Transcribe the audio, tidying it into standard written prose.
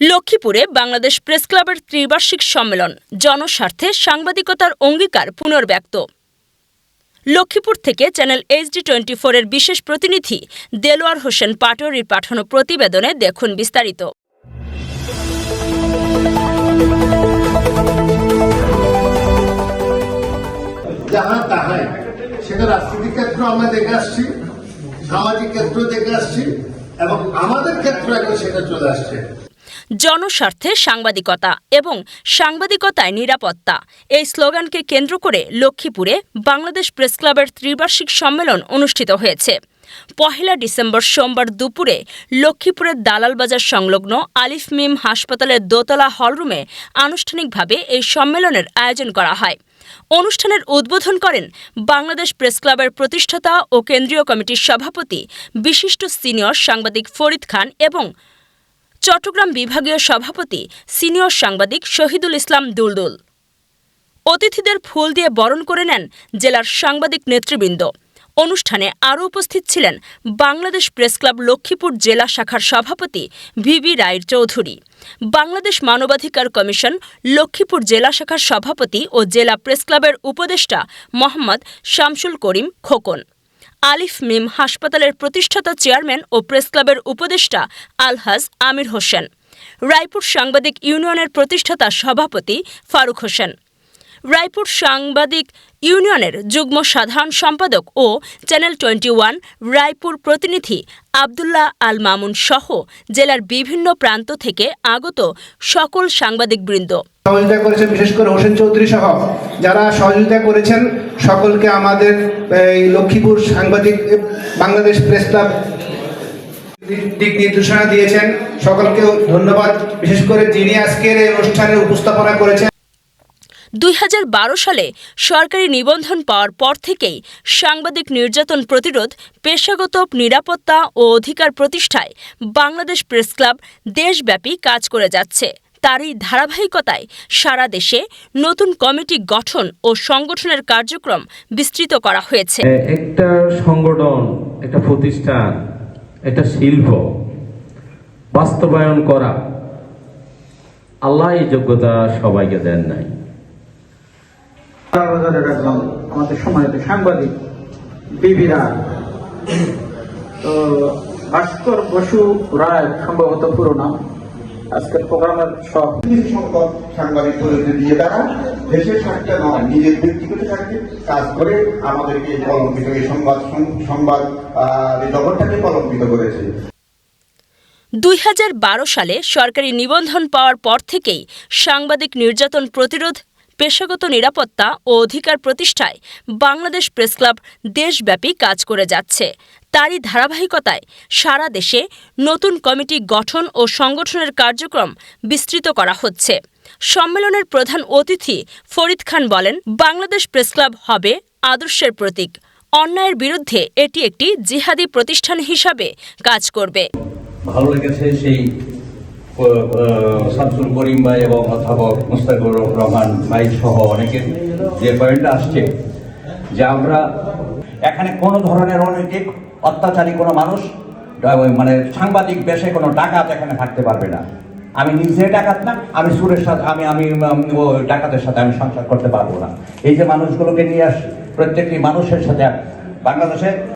লক্ষ্মীপুরে বাংলাদেশ প্রেস ক্লাবের ত্রিবার্ষিক সম্মেলন, জনস্বার্থে সাংবাদিকতার অঙ্গীকার পুনর্ব্যক্ত। লক্ষ্মীপুর থেকে চ্যানেল HD24 এর বিশেষ প্রতিনিধি দেলোয়ার হোসেন পাটোয়ারির পাঠানো প্রতিবেদনে দেখুন বিস্তারিত। সেটা রাজনৈতিক ক্ষেত্র আমরা দেখে আসছি, সামাজিক ক্ষেত্র দেখে আসছি এবং আমাদের ক্ষেত্রে এখন সেটা চলে আসছে। জনস্বার্থে সাংবাদিকতা এবং সাংবাদিকতায় নিরাপত্তা, এই স্লোগানকে কেন্দ্র করে লক্ষ্মীপুরে বাংলাদেশ প্রেস ক্লাবের ত্রিবার্ষিক সম্মেলন অনুষ্ঠিত হয়েছে। 1 ডিসেম্বর সোমবার দুপুরে লক্ষ্মীপুরের দালালবাজার সংলগ্ন আলিফ মিম হাসপাতালের দোতলা হলরুমে আনুষ্ঠানিকভাবে এই সম্মেলনের আয়োজন করা হয়। অনুষ্ঠানের উদ্বোধন করেন বাংলাদেশ প্রেস ক্লাবের প্রতিষ্ঠাতা ও কেন্দ্রীয় কমিটির সভাপতি বিশিষ্ট সিনিয়র সাংবাদিক ফরিদ খান এবং চট্টগ্রাম বিভাগীয় সভাপতি সিনিয়র সাংবাদিক শহীদুল ইসলাম দুলদুল। অতিথিদের ফুল দিয়ে বরণ করে নেন জেলার সাংবাদিক নেতৃবৃন্দ। অনুষ্ঠানে আরও উপস্থিত ছিলেন বাংলাদেশ প্রেস ক্লাব লক্ষ্মীপুর জেলা শাখার সভাপতি ভিবি রায় চৌধুরী, বাংলাদেশ মানবাধিকার কমিশন লক্ষ্মীপুর জেলা শাখার সভাপতি ও জেলা প্রেস ক্লাবের উপদেষ্টা মোহাম্মদ শামসুল করিম খোকন, আলিফ মিম হাসপাতালের প্রতিষ্ঠাতা চেয়ারম্যান ও প্রেস ক্লাবের উপদেষ্টা আলহাজ আমির হোসেন, রায়পুর সাংবাদিক ইউনিয়নের প্রতিষ্ঠাতা সভাপতি ফারুক হোসেন, রায়পুর সাংবাদিক ইউনিয়নের যুগ্ম সাধারণ সম্পাদক ও চ্যানেল 21 রায়পুর প্রতিনিধি আবদুল্লাহ আল মামুন সহ জেলার বিভিন্ন প্রান্ত থেকে আগত সকল সাংবাদিকবৃন্দ। সহযোগিতা করেছেন, বিশেষ করে হোসেন চৌধুরী সহ যারা সহযোগিতা করেছেন সকলকে আমাদের এই লক্ষ্মীপুর সাংবাদিক বাংলাদেশ প্রেস ক্লাব দিক নির্দেশনা দিয়েছেন, সকলকে ধন্যবাদ। বিশেষ করে যিনি আজকের এই অনুষ্ঠানের উপস্থাপনা করেছেন। 2012 সালে সরকারি নিবন্ধন পাওয়ার পর থেকেই সাংবাদিক নির্যাতন প্রতিরোধ, পেশাগত নিরাপত্তা ও অধিকার প্রতিষ্ঠায় বাংলাদেশ প্রেস ক্লাব দেশব্যাপী কাজ করে যাচ্ছে। তারই ধারাবাহিকতায় সারা দেশে নতুন কমিটি গঠন ও সংগঠনের কার্যক্রম বিস্তৃত করা হয়েছে। একটা সংগঠন, একটা প্রতিষ্ঠান, একটা শিল্প বাস্তবায়ন করা আল্লাহ এই যোগ্যতা সবাইকে দেন নাই। আমাদের সম্মানিত সাংবাদিক বিবিরা, তো ভাস্কর বসু রায় সম্ভবত পুরো নাম, আজকের প্রোগ্রামের সব সংখ্যক সাংবাদিক পরিচয় দিয়ে তারা দেশের স্বার্থে নয় নিজের ব্যক্তিগত স্বার্থে কাজ করে আমাদেরকে কলঙ্কিত এই সংবাদ জগৎটাকে কলঙ্কিত করেছে। 2012 সালে সরকারি নিবন্ধন পাওয়ার পর থেকেই সাংবাদিক নির্যাতন প্রতিরোধ, পেশাগত নিরাপত্তা ও অধিকার প্রতিষ্ঠায় বাংলাদেশ প্রেস ক্লাব দেশব্যাপী কাজ করে যাচ্ছে। তারই ধারাবাহিকতায় সারা দেশে নতুন কমিটি গঠন ও সংগঠনের কার্যক্রম বিস্তৃত করা হচ্ছে। সম্মেলনের প্রধান অতিথি ফরিদ খান বলেন, বাংলাদেশ প্রেস ক্লাব হবে আদর্শের প্রতীক। অন্যায়ের বিরুদ্ধে এটি একটি জিহাদি প্রতিষ্ঠান হিসাবে কাজ করবে। ভালো লেগেছে সেই শামসুল করিম ভাই এবং অধ্যাপক মুস্তাকুর রহমান ভাই সহ অনেকের যে পয়েন্টটা আসছে যে আমরা এখানে কোনো ধরনের অনৈতিক অত্যাচারী কোনো মানুষ মানে সাংবাদিক বেশে কোনো ডাকাত এখানে থাকতে পারবে না। আমি নিজে ডাকাত না, আমি সুরের সাথে আমি ডাকাতের সাথে আমি সংসার করতে পারবো না। এই যে মানুষগুলোকে নিয়ে আসি, প্রত্যেকটি মানুষের সাথে বাংলাদেশে